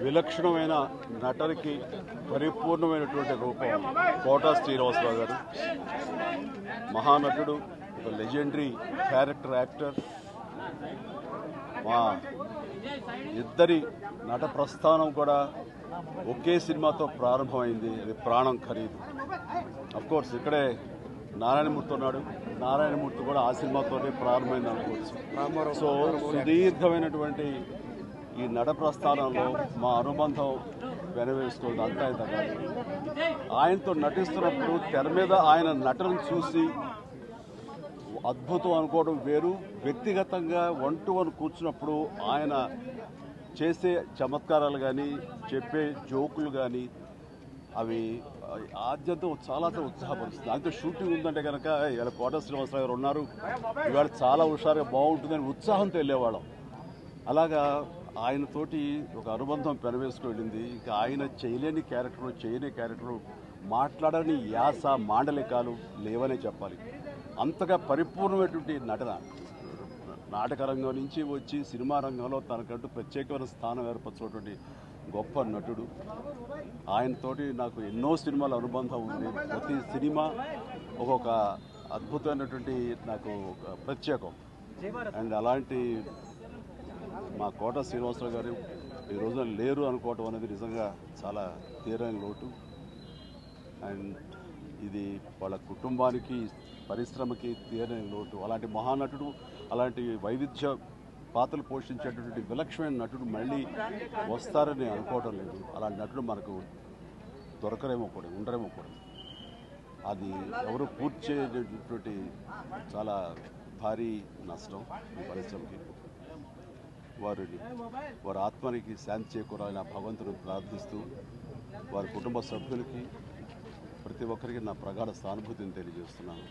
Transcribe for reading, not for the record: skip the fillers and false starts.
విలక్షణమైన నటనకి పరిపూర్ణమైనటువంటి రూపం కోట శ్రీనివాసరావు గారు. మహానటుడు, ఒక లెజెండరీ క్యారెక్టర్ యాక్టర్. మా ఇద్దరి నట ప్రస్థానం కూడా ఒకే సినిమాతో ప్రారంభమైంది. అది ప్రాణం ఖరీదు. అఫ్కోర్స్ ఇక్కడే నారాయణమూర్తి ఉన్నాడు. నారాయణమూర్తి కూడా ఆ సినిమాతోనే ప్రారంభమైంది అనుకోవచ్చు. సో సుదీర్ఘమైనటువంటి ఈ నట ప్రస్థానంలో మా అనుబంధం వెనవేస్తుంది. అంతా ఇంత కాదు. ఆయనతో నటిస్తున్నప్పుడు తెర మీద ఆయన నటనను చూసి అద్భుతం అనుకోవడం వేరు, వ్యక్తిగతంగా 1-to-1 కూర్చున్నప్పుడు ఆయన చేసే చమత్కారాలు కానీ, చెప్పే జోకులు కానీ అవి ఆద్యంతో చాలా ఉత్సాహపరుస్తుంది. దాంతో షూటింగ్ ఉందంటే కనుక ఇవాళ కోట శ్రీనివాసరావు గారు ఉన్నారు, ఇవాళ చాలా హుషారుగా బాగుంటుందని ఉత్సాహంతో వెళ్ళేవాళ్ళం. అలాగా ఆయనతోటి ఒక అనుబంధం పెనవేసుకు వెళ్ళింది. ఇంకా ఆయన చేయలేని క్యారెక్టరు, చేయని క్యారెక్టరు, మాట్లాడని యాస, మాండలికాలు లేవనే చెప్పాలి. అంతగా పరిపూర్ణమైనటువంటి నటన. నాటక రంగం నుంచి వచ్చి సినిమా రంగంలో తనకంటూ ప్రత్యేకమైన స్థానం ఏర్పరచినటువంటి గొప్ప నటుడు. ఆయనతోటి నాకు ఎన్నో సినిమాల అనుబంధం ఉంది. ప్రతి సినిమా ఒక్కొక్క అద్భుతమైనటువంటి నాకు ఒక ప్రత్యేకం. అండ్ అలాంటి మా కోట శ్రీనివాసరావు గారు ఈ రోజున లేరు అనుకోవటం అనేది నిజంగా చాలా తీరని లోటు. అండ్ ఇది వాళ్ళ కుటుంబానికి, పరిశ్రమకి తీరని లోటు. అలాంటి మహానటుడు, అలాంటి వైవిధ్య పాత్రలు పోషించేటటువంటి విలక్షణమైన నటుడు మళ్ళీ వస్తారని అనుకోవటం లేదు. అలాంటి నటుడు మనకు దొరకరేమో కూడా, ఉండరేమో కూడా. అది ఎవరు పూర్తి చేయటువంటి చాలా భారీ నష్టం ఈ పరిశ్రమకి. వారి ఆత్మనికి శాంతి చేకూరాలని ఆ భగవంతుని ప్రార్థిస్తూ, వారి కుటుంబ సభ్యులకి ప్రతి ఒక్కరికి నా ప్రగాఢ సానుభూతిని తెలియజేస్తున్నాను.